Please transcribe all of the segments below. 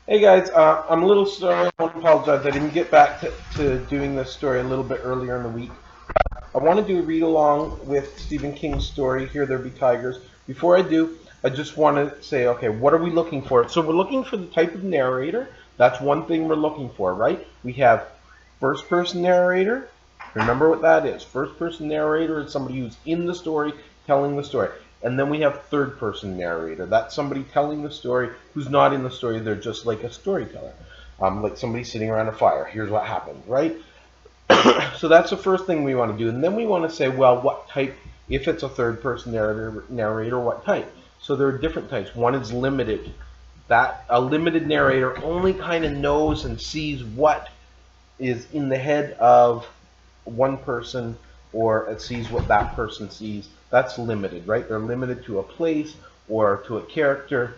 Hey guys, I'm a little sorry. I want to apologize. I didn't get back to doing this story a little bit earlier in the week. I want to do a read along with Stephen King's story, Here There Be Tigers. Before I do, I just want to say, okay, what are we looking for? So we're looking for the type of narrator. That's one thing we're looking for, right? We have first person narrator. Remember what that is. First person narrator is somebody who's in the story telling the story. And then we have third person narrator. That's somebody telling the story who's not in the story. They're just like a storyteller. Like somebody sitting around a fire. Here's what happened, right? So that's the first thing we want to do. And then we want to say, well, what type, if it's a third person narrator, what type? So there are different types. One is limited. That a limited narrator only kind of knows and sees what is in the head of one person, or it sees what that person sees. That's limited, right? They're limited to a place or to a character.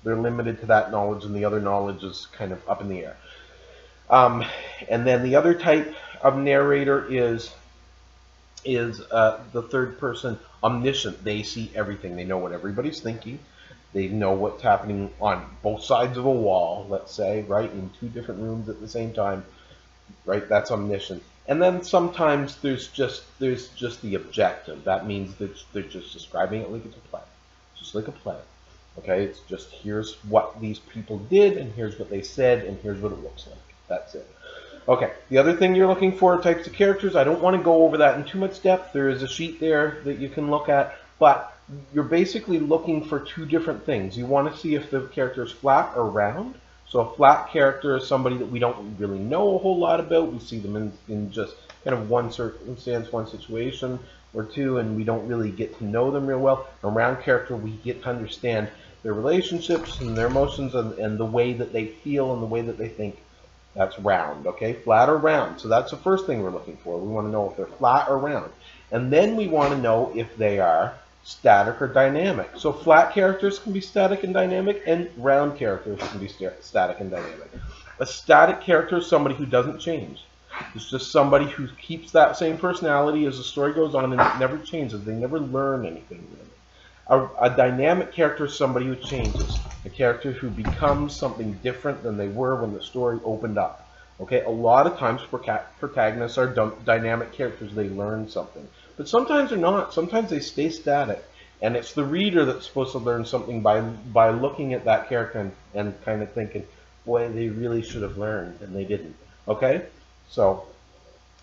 They're limited to that knowledge, and the other knowledge is kind of up in the air. Um, and then the other type of narrator is the third person omniscient. They see everything. They know what everybody's thinking. They know what's happening on both sides of a wall, let's say, right, in two different rooms at the same time, right? That's omniscient. And then sometimes there's just the objective. That means that they're just describing it like it's a play, just like a play. Okay, it's just here's what these people did, and here's what they said, and here's what it looks like. That's it. Okay, the other thing you're looking for are types of characters. I don't want to go over that in too much depth. There is a sheet there that you can look at, but you're basically looking for two different things. You want to see if the character is flat or round. So a flat character is somebody that we don't really know a whole lot about. We see them in just kind of one circumstance, one situation or two, and we don't really get to know them real well. A round character, we get to understand their relationships and their emotions and the way that they feel and the way that they think. That's round, okay? Flat or round. So that's the first thing we're looking for. We want to know if they're flat or round. And then we want to know if they are static or dynamic. So flat characters can be static and dynamic, and round characters can be static and dynamic. A static character is somebody who doesn't change. It's just somebody who keeps that same personality as the story goes on, and it never changes. They never learn anything really. A dynamic character is somebody who changes. A character who becomes something different than they were when the story opened up. Okay, a lot of times protagonists are dynamic characters. They learn something. But sometimes they're not. Sometimes they stay static. And it's the reader that's supposed to learn something by looking at that character and kind of thinking, boy, they really should have learned, and they didn't. Okay? So,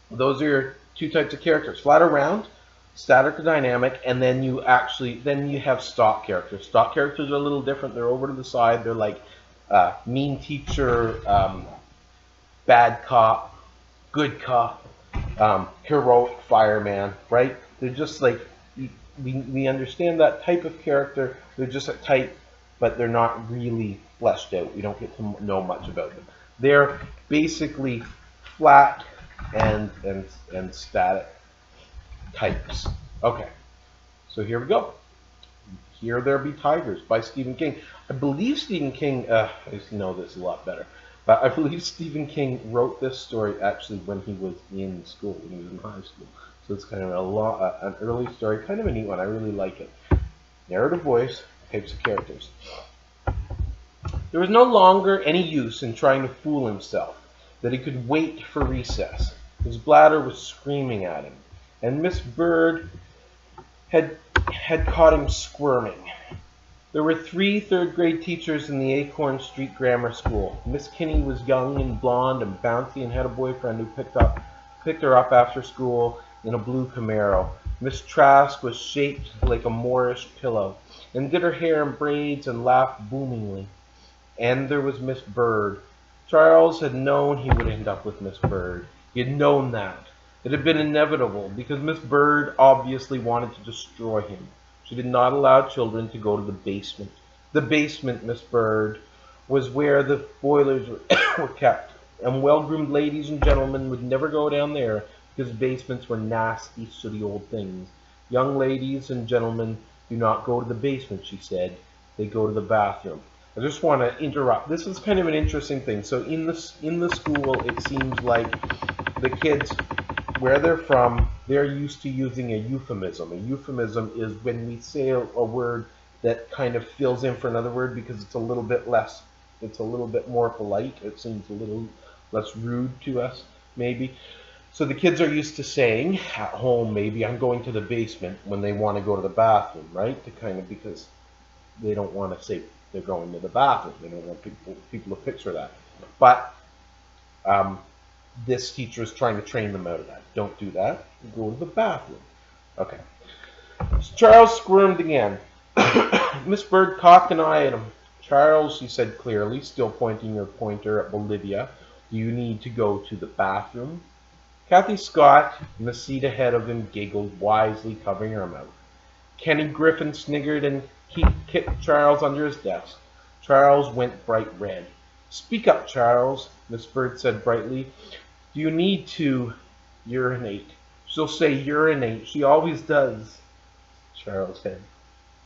those are your two types of characters. Flat or round, static or dynamic, and then you have stock characters. Stock characters are a little different. They're over to the side. They're like mean teacher, bad cop, good cop, heroic fireman, right? They're just like, we understand that type of character. They're just a type, but they're not really fleshed out. We don't get to know much about them. They're basically flat and static types. Okay, so here we go. Here There Be Tigers by Stephen King. I believe Stephen King, I know this a lot better, but I believe Stephen King wrote this story actually when he was in school, when he was in high school. So it's kind of an early story, kind of a neat one. I really like it. Narrative voice, types of characters. There was no longer any use in trying to fool himself that he could wait for recess. His bladder was screaming at him, and Miss Bird had caught him squirming. There were 3 third-grade teachers in the Acorn Street Grammar School. Miss Kinney was young and blonde and bouncy and had a boyfriend who picked her up after school in a blue Camaro. Miss Trask was shaped like a Moorish pillow and did her hair in braids and laughed boomingly. And there was Miss Bird. Charles had known he would end up with Miss Bird. He had known that. It had been inevitable, because Miss Bird obviously wanted to destroy him. She did not allow children to go to the basement. The basement, Miss Bird, was where the boilers were kept, and well-groomed ladies and gentlemen would never go down there, because basements were nasty, sooty old things. Young ladies and gentlemen do not go to the basement, she said. They go to the bathroom. I just want to interrupt. This is kind of an interesting thing. So in the school, it seems like the kids, where they're from, they're used to using a euphemism. A euphemism is when we say a word that kind of fills in for another word because it's a little bit less It's a little bit more polite. It seems a little less rude to us, maybe. So the kids are used to saying at home, maybe, I'm going to the basement when they want to go to the bathroom, right? To kind of, because they don't want to say they're going to the bathroom. They don't want people to picture that. But um, this teacher is trying to train them out of that. Don't do that. Go to the bathroom. Okay. So Charles squirmed again. Miss Bird cocked an eye at him. Charles, she said clearly, still pointing her pointer at Bolivia, do you need to go to the bathroom? Kathy Scott, in the seat ahead of him, giggled, wisely covering her mouth. Kenny Griffin sniggered and kicked Charles under his desk. Charles went bright red. Speak up, Charles, Miss Bird said brightly. Do you need to urinate? She'll say urinate. She always does. Charles said.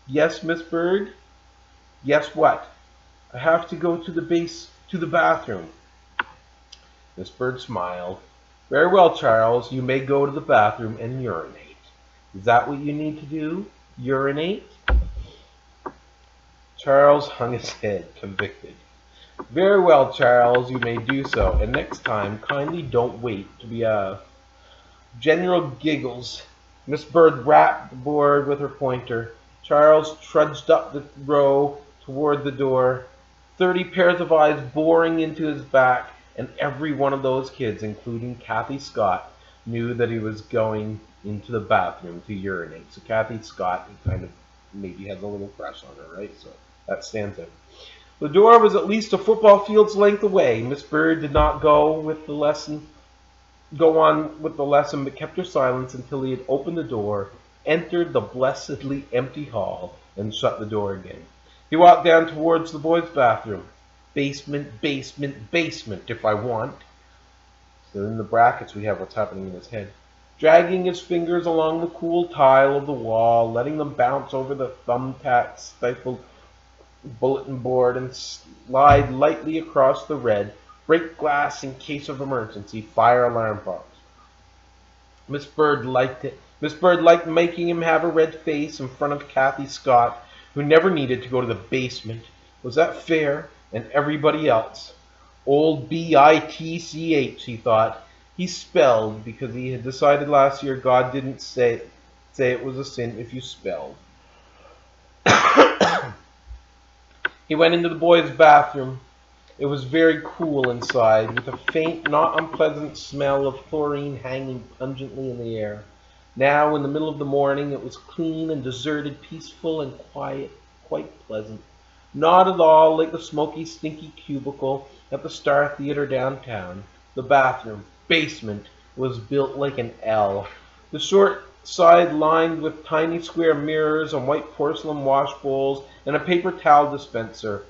Yes, Miss Bird? Yes, what? I have to go to the bathroom. Miss Bird smiled. Very well, Charles. You may go to the bathroom and urinate. Is that what you need to do? Urinate? Charles hung his head, convicted. Very well, Charles, you may do so, and next time, kindly don't wait to be General giggles. Miss Bird rapped the board with her pointer. Charles trudged up the row toward the door, 30 pairs of eyes boring into his back, and every one of those kids, including Kathy Scott, knew that he was going into the bathroom to urinate. So Kathy Scott, he kind of maybe has a little crush on her, right? So that stands out. The door was at least a football field's length away. Miss Bird did not go on with the lesson, but kept her silence until he had opened the door, entered the blessedly empty hall, and shut the door again. He walked down towards the boys' bathroom. Basement, basement, basement, if I want. So in the brackets we have what's happening in his head. Dragging his fingers along the cool tile of the wall, letting them bounce over the thumbtack stifled bulletin board and slide lightly across the red, break glass in case of emergency, fire alarm box. Miss Bird liked it. Miss Bird liked making him have a red face in front of Kathy Scott, who never needed to go to the basement. Was that fair? And everybody else. Old B-I-T-C-H, he thought. He spelled because he had decided last year God didn't say it was a sin if you spelled. He went into the boys' bathroom. It was very cool inside, with a faint, not unpleasant smell of chlorine hanging pungently in the air. Now, in the middle of the morning, it was clean and deserted, peaceful and quiet, quite pleasant. Not at all like the smoky, stinky cubicle at the Star Theater downtown. The bathroom, basement, was built like an L. The short side lined with tiny square mirrors and white porcelain wash bowls and a paper towel dispenser.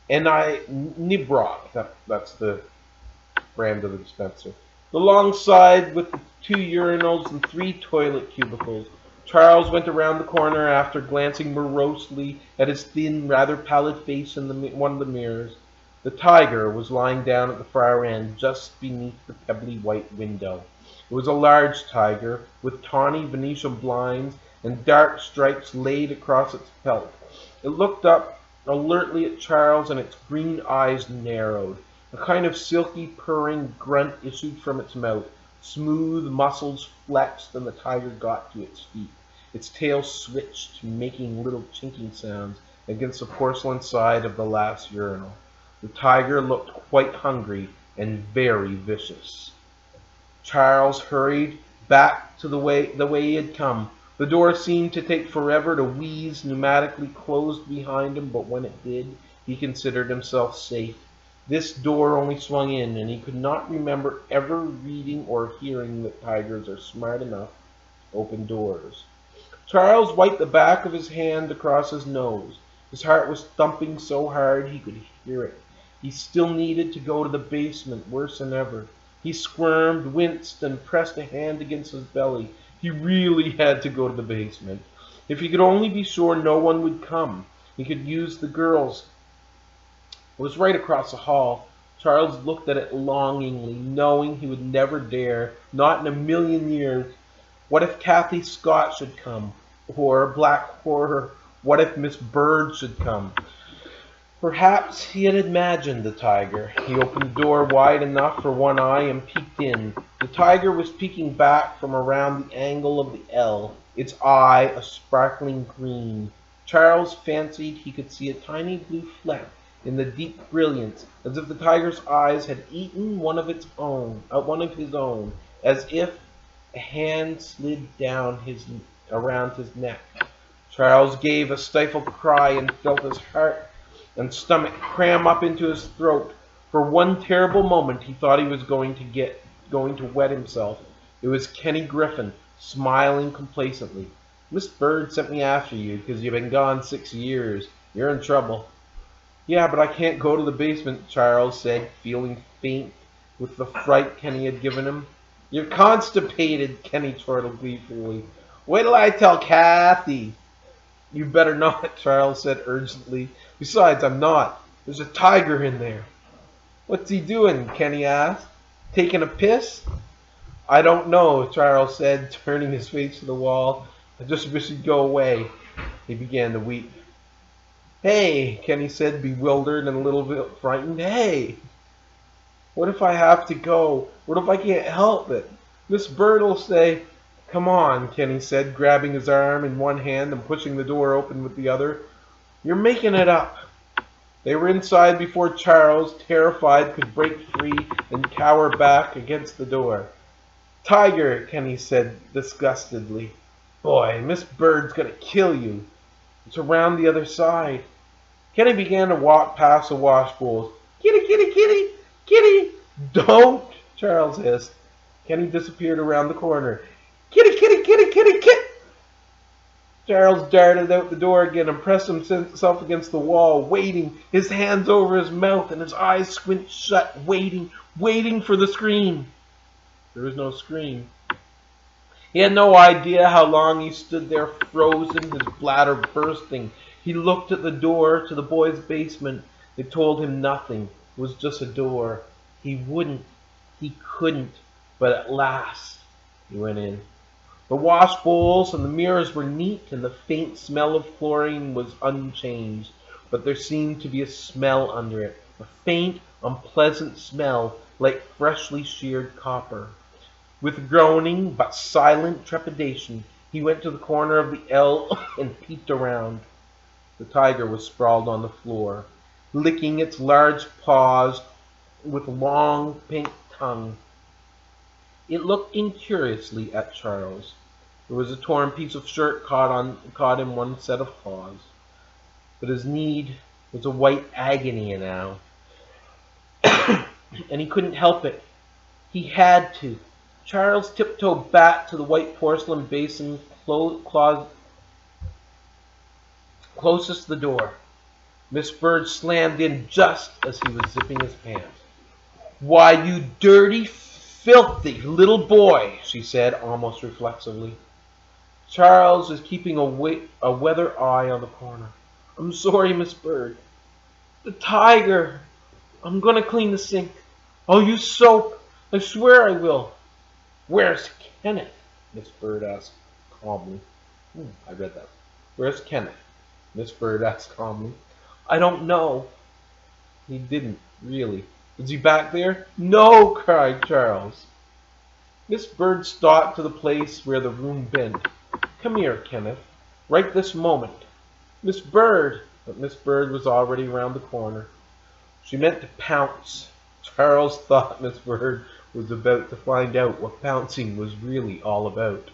And Nibrock, that's the brand of the dispenser. The long side with the 2 urinals and 3 toilet cubicles. Charles went around the corner after glancing morosely at his thin, rather pallid face in one of the mirrors. The tiger was lying down at the far end, just beneath the pebbly white window. It was a large tiger, with tawny Venetian blinds and dark stripes laid across its pelt. It looked up alertly at Charles, and its green eyes narrowed. A kind of silky, purring grunt issued from its mouth. Smooth muscles flexed, and the tiger got to its feet. Its tail switched, making little chinking sounds against the porcelain side of the last urinal. The tiger looked quite hungry and very vicious. Charles hurried back to the way he had come. The door seemed to take forever to wheeze, pneumatically closed behind him, but when it did, he considered himself safe. This door only swung in, and he could not remember ever reading or hearing that tigers are smart enough to open doors. Charles wiped the back of his hand across his nose. His heart was thumping so hard he could hear it. He still needed to go to the basement, worse than ever. He squirmed, winced, and pressed a hand against his belly. He really had to go to the basement. If he could only be sure no one would come, he could use the girls. It was right across the hall. Charles looked at it longingly, knowing he would never dare, not in a million years. What if Kathy Scott should come? Or black horror, what if Miss Bird should come? Perhaps he had imagined the tiger. He opened the door wide enough for one eye and peeked in. The tiger was peeking back from around the angle of the L, its eye a sparkling green. Charles fancied he could see a tiny blue fleck in the deep brilliance, as if the tiger's eyes had eaten one of his own, as if a hand slid down around his neck. Charles gave a stifled cry and felt his heart and stomach cram up into his throat. For one terrible moment he thought he was going to wet himself. It was Kenny Griffin, smiling complacently. "Miss Bird sent me after you because you've been gone 6 years. You're in trouble." "Yeah, but I can't go to the basement," Charles said, feeling faint with the fright Kenny had given him. "You're constipated," Kenny chortled gleefully. "Wait till I tell Kathy." "You better not," Charles said urgently. "Besides, I'm not. There's a tiger in there." "What's he doing?" Kenny asked. "Taking a piss?" "I don't know," Charles said, turning his face to the wall. "I just wish he'd go away." He began to weep. "Hey," Kenny said, bewildered and a little bit frightened. "Hey! What if I have to go? What if I can't help it? Miss Bird'll say—" "Come on," Kenny said, grabbing his arm in one hand and pushing the door open with the other. "You're making it up." They were inside before Charles, terrified, could break free and cower back against the door. "Tiger," Kenny said disgustedly. "Boy, Miss Bird's gonna kill you. It's around the other side." Kenny began to walk past the wash bowls. "Kitty, kitty, kitty, kitty!" "Don't!" Charles hissed. Kenny disappeared around the corner. "Kitty, kitty, kitty, kitty, kit!" Charles darted out the door again and pressed himself against the wall, waiting, his hands over his mouth and his eyes squint shut, waiting for the scream. There was no scream. He had no idea how long he stood there frozen, his bladder bursting. He looked at the door to the boys' basement. It told him nothing. It was just a door. He couldn't, but at last he went in. The wash bowls and the mirrors were neat, and the faint smell of chlorine was unchanged, but there seemed to be a smell under it, a faint, unpleasant smell like freshly sheared copper. With groaning but silent trepidation, he went to the corner of the L and peeked around. The tiger was sprawled on the floor, licking its large paws with long pink tongue. It looked incuriously at Charles. There was a torn piece of shirt caught in one set of paws, but his need was a white agony now, and he couldn't help it. He had to. Charles tiptoed back to the white porcelain basin closest to the door. Miss Bird slammed in just as he was zipping his pants. "Why, you dirty, filthy little boy," she said almost reflexively. Charles was keeping a weather eye on the corner. "I'm sorry, Miss Bird." "The tiger. I'm going to clean the sink. I'll use soap. I swear I will." "Where's Kenneth?" Miss Bird asked calmly. I read that. "Where's Kenneth?" Miss Bird asked calmly. "I don't know." He didn't, really. "Is he back there?" "No!" cried Charles. Miss Bird stalked to the place where the room bent. "Come here, Kenneth. Right this moment." "Miss Bird!" But Miss Bird was already round the corner. She meant to pounce. Charles thought Miss Bird was about to find out what pouncing was really all about.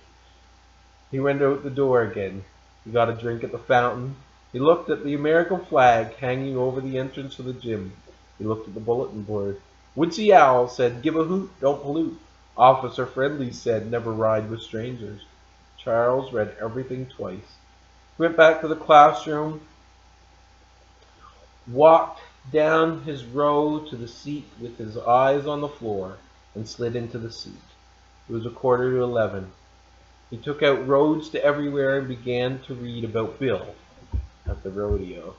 He went out the door again. He got a drink at the fountain. He looked at the American flag hanging over the entrance to the gym. He looked at the bulletin board. Woodsy Owl said, "Give a hoot, don't pollute." Officer Friendly said, "Never ride with strangers." Charles read everything twice. He went back to the classroom, walked down his row to the seat with his eyes on the floor, and slid into the seat. It was 11:15. He took out Roads to Everywhere and began to read about Bill at the rodeo.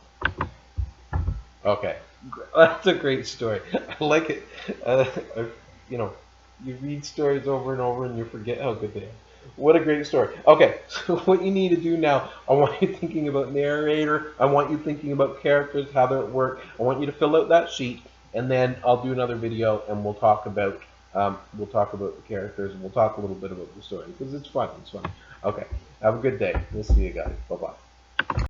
Okay, that's a great story. I like it. You know, you read stories over and over and you forget how good they are. What a great story. Okay, so what you need to do now, I want you thinking about narrator, I want you thinking about characters, how they work. I want you to fill out that sheet, and then I'll do another video and we'll talk about the characters and we'll talk a little bit about the story because it's fun. It's fun. Okay, have a good day. We'll see you guys. Bye bye.